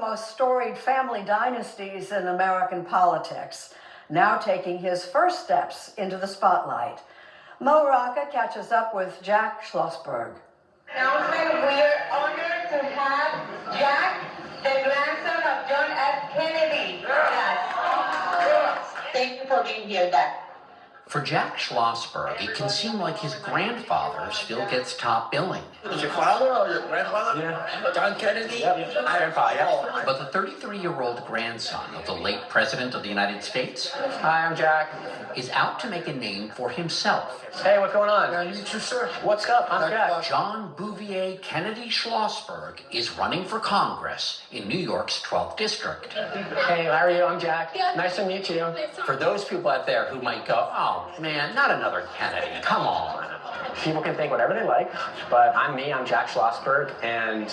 Most storied family dynasties in American politics, now taking his first steps into the spotlight. Mo Rocca catches up with Jack Schlossberg. Announcement, we are honored to have Jack, the grandson of John F. Kennedy. Yes. Thank you for being here, Jack. For Jack Schlossberg, it can seem like his grandfather still gets top billing. Is your father or your grandfather? Yeah. John Kennedy? Yep. Grandpa, yeah. But the 33-year-old grandson of the late President of the United States Hi, I'm Jack. is out to make a name for himself. Hey, what's going on? Nice to meet you, sir. What's up? I'm Jack. John Bouvier Kennedy Schlossberg is running for Congress in New York's 12th District. Hey, how are you? I'm Jack. Nice to meet you. For those people out there who might go, oh man, not another Kennedy, come on. People can think whatever they like, but I'm me. I'm Jack Schlossberg, and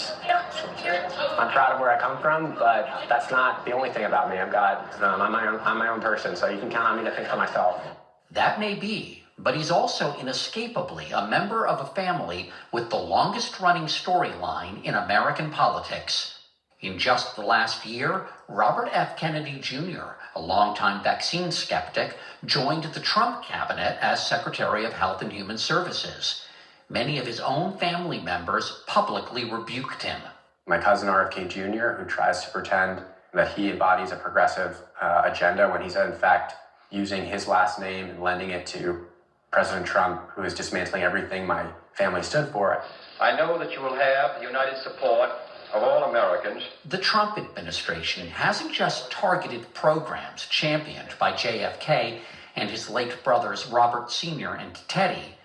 I'm proud of where I come from, but that's not the only thing about me. I'm my own person, so you can count on me to think for myself. That may be, but he's also inescapably a member of a family with the longest-running storyline in American politics. In just the last year, Robert F. Kennedy Jr., a longtime vaccine skeptic, joined the Trump cabinet as Secretary of Health and Human Services. Many of his own family members publicly rebuked him. My cousin RFK Jr., who tries to pretend that he embodies a progressive agenda when he's in fact using his last name and lending it to President Trump, who is dismantling everything my family stood for. I know that you will have the united support of all Americans. The Trump administration hasn't just targeted programs championed by JFK and his late brothers Robert Sr. and Teddy.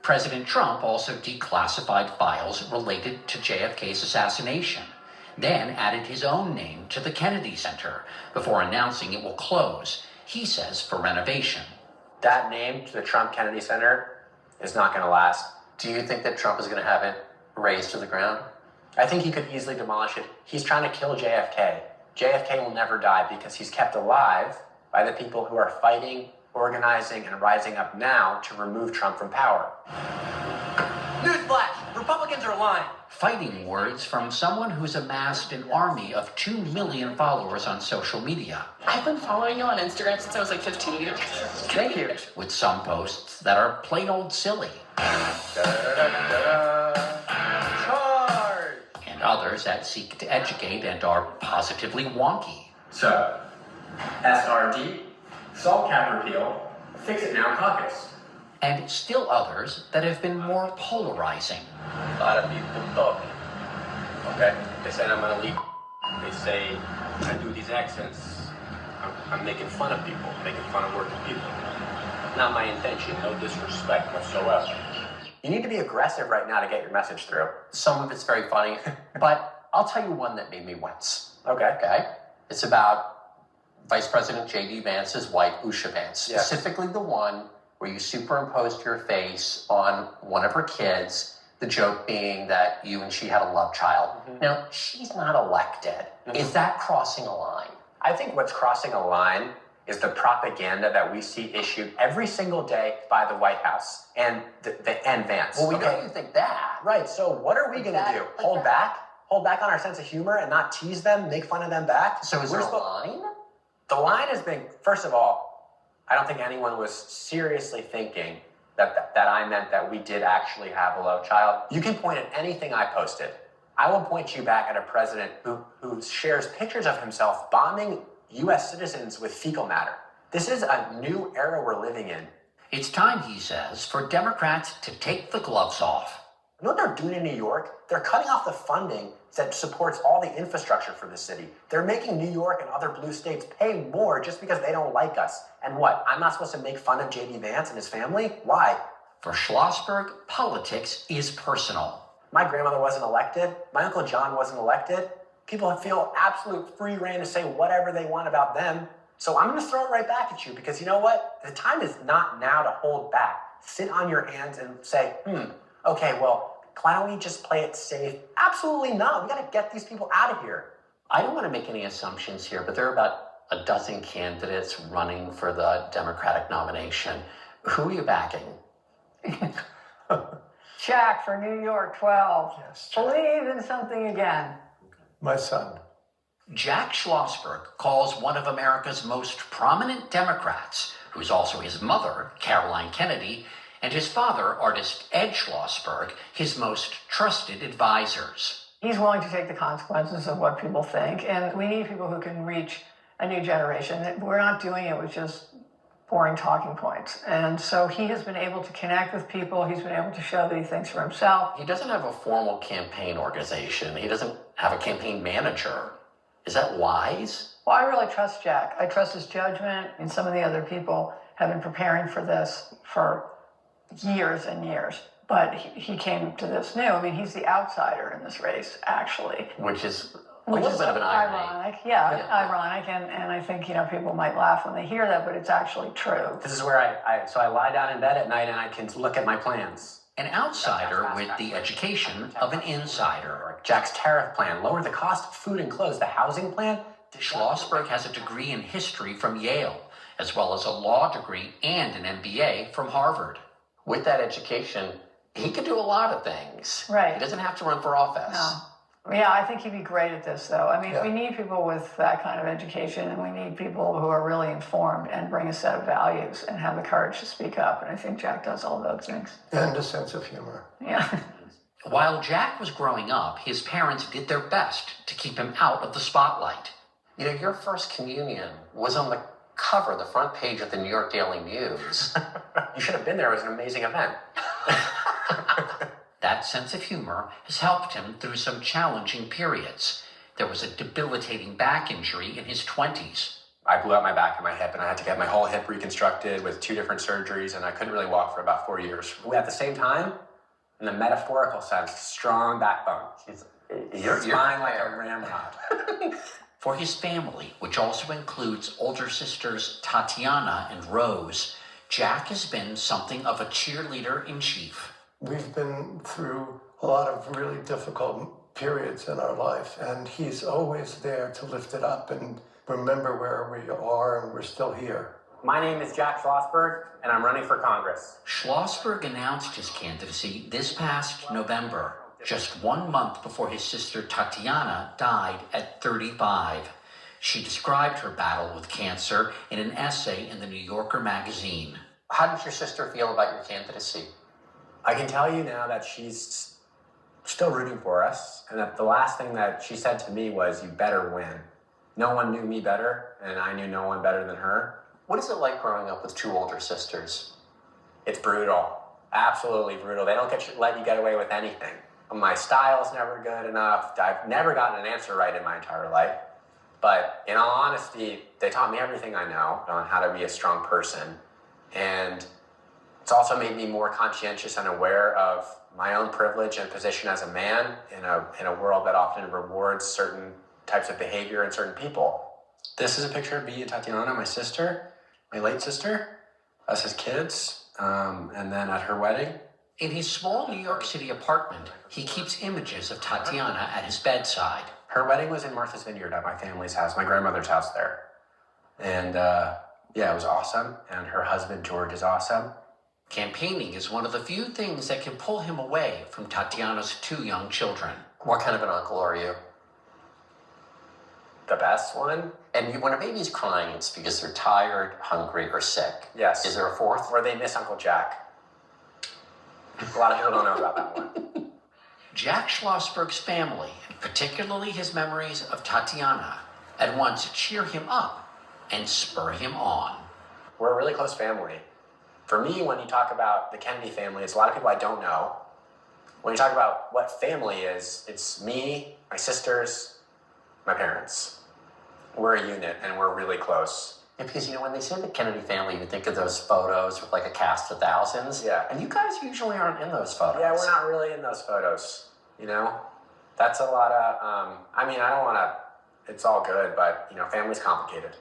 President Trump also declassified files related to JFK's assassination, then added his own name to the Kennedy Center before announcing it will close, he says, for renovation. That name to the Trump Kennedy Center is not going to last. Do you think that Trump is going to have it razed to the ground? I think he could easily demolish it. He's trying to kill JFK. JFK will never die because he's kept alive by the people who are fighting, organizing, and rising up now to remove Trump from power. Newsflash! Republicans are lying. Fighting words from someone who's amassed an army of 2 million followers on social media. I've been following you on Instagram since I was like 15. Thank you. With some posts that are plain old silly. And others that seek to educate and are positively wonky. So, SRD, salt cap repeal, fix it now caucus. And still others that have been more polarizing. A lot of people talk. Okay? They say I'm gonna leave. They say I do these accents. I'm making fun of people, making fun of working people. Not my intention, no disrespect whatsoever. You need to be aggressive right now to get your message through. Some of it's very funny, but I'll tell you one that made me wince. Okay. Okay? It's about Vice President J.D. Vance's wife, Usha Vance, Yes. specifically the one where you superimposed your face on one of her kids, the joke being that you and she had a love child. Mm-hmm. Now, she's not elected. Mm-hmm. Is that crossing a line? I think what's crossing a line is the propaganda that we see issued every single day by the White House and and Vance. Well, we okay? know you think that. Right, so what are we going to do? Hold back? Hold back on our sense of humor and not tease them, make fun of them back? So is there a line? The line has been, first of all, I don't think anyone was seriously thinking that I meant that we did actually have a love child. You can point at anything I posted. I will point you back at a president who shares pictures of himself bombing U.S. citizens with fecal matter. This is a new era we're living in. It's time, he says, for Democrats to take the gloves off. You know what they're doing in New York? They're cutting off the funding that supports all the infrastructure for the city. They're making New York and other blue states pay more just because they don't like us. And what? I'm not supposed to make fun of J.D. Vance and his family? Why? For Schlossberg, politics is personal. My grandmother wasn't elected. My Uncle John wasn't elected. People feel absolute free reign to say whatever they want about them. So I'm going to throw it right back at you because you know what? The time is not now to hold back. Sit on your hands and say, okay, well, why don't we just play it safe? Absolutely not. We got to get these people out of here. I don't want to make any assumptions here, but there are about a dozen candidates running for the Democratic nomination. Who are you backing? Jack for New York 12. Yes. Believe in something again. My son. Jack Schlossberg calls one of America's most prominent Democrats, who's also his mother, Caroline Kennedy, and his father, artist Ed Schlossberg, his most trusted advisors. He's willing to take the consequences of what people think, and we need people who can reach a new generation. We're not doing it with just boring talking points. And so he has been able to connect with people. He's been able to show that he thinks for himself. He doesn't have a formal campaign organization. He doesn't have a campaign manager. Is that wise? Well, I really trust Jack. I trust his judgment, and some of the other people have been preparing for this for years and years. But he came to this new. I mean, he's the outsider in this race, actually. Which is a little bit of an irony. Ironic, ironic, and I think, people might laugh when they hear that, but it's actually true. This is where I lie down in bed at night and I can look at my plans. An outsider with the education of an insider. Jack's tariff plan, lower the cost of food and clothes. The housing plan. Schlossberg has a degree in history from Yale, as well as a law degree and an MBA from Harvard. With that education, he could do a lot of things. Right. He doesn't have to run for office. No. Yeah, I think he'd be great at this, though. I mean, we need people with that kind of education, and we need people who are really informed and bring a set of values and have the courage to speak up. And I think Jack does all those things. And a sense of humor. Yeah. While Jack was growing up, his parents did their best to keep him out of the spotlight. Your first communion was on the cover, the front page of the New York Daily News. You should have been there. It was an amazing event. That sense of humor has helped him through some challenging periods. There was a debilitating back injury in his 20s. I blew out my back and my hip, and I had to get my whole hip reconstructed with 2 different surgeries, and I couldn't really walk for about 4 years. At the same time, in the metaphorical sense, strong backbone. You're spine like a ramrod. For his family, which also includes older sisters Tatiana and Rose, Jack has been something of a cheerleader in chief. We've been through a lot of really difficult periods in our life, and he's always there to lift it up and remember where we are, and we're still here. My name is Jack Schlossberg, and I'm running for Congress. Schlossberg announced his candidacy this past November, just 1 month before his sister Tatiana died at 35. She described her battle with cancer in an essay in the New Yorker magazine. How did your sister feel about your candidacy? I can tell you now that she's still rooting for us, and that the last thing that she said to me was, "You better win." No one knew me better, and I knew no one better than her. What is it like growing up with 2 older sisters? It's brutal. Absolutely brutal. They don't let you get away with anything. My style's never good enough. I've never gotten an answer right in my entire life. But in all honesty, they taught me everything I know on how to be a strong person. And it's also made me more conscientious and aware of my own privilege and position as a man in a world that often rewards certain types of behavior in certain people. This is a picture of me and Tatiana, my sister, my late sister, us as kids, and then at her wedding. In his small New York City apartment, he keeps images of Tatiana at his bedside. Her wedding was in Martha's Vineyard at my family's house, my grandmother's house there. And it was awesome. And her husband, George, is awesome. Campaigning is one of the few things that can pull him away from Tatiana's 2 young children. What kind of an uncle are you? The best one? And when a baby's crying, it's because they're tired, hungry, or sick. Yes. Is there a 4th? Or they miss Uncle Jack. A lot of people don't know about that one. Jack Schlossberg's family, and particularly his memories of Tatiana, at once cheer him up and spur him on. We're a really close family. For me, when you talk about the Kennedy family, it's a lot of people I don't know. When you talk about what family is, it's me, my sisters, my parents. We're a unit, and we're really close. Yeah, because, when they say the Kennedy family, you think of those photos with like a cast of thousands. Yeah. And you guys usually aren't in those photos. Yeah, we're not really in those photos, That's a lot of, I don't want to, it's all good, but, family's complicated.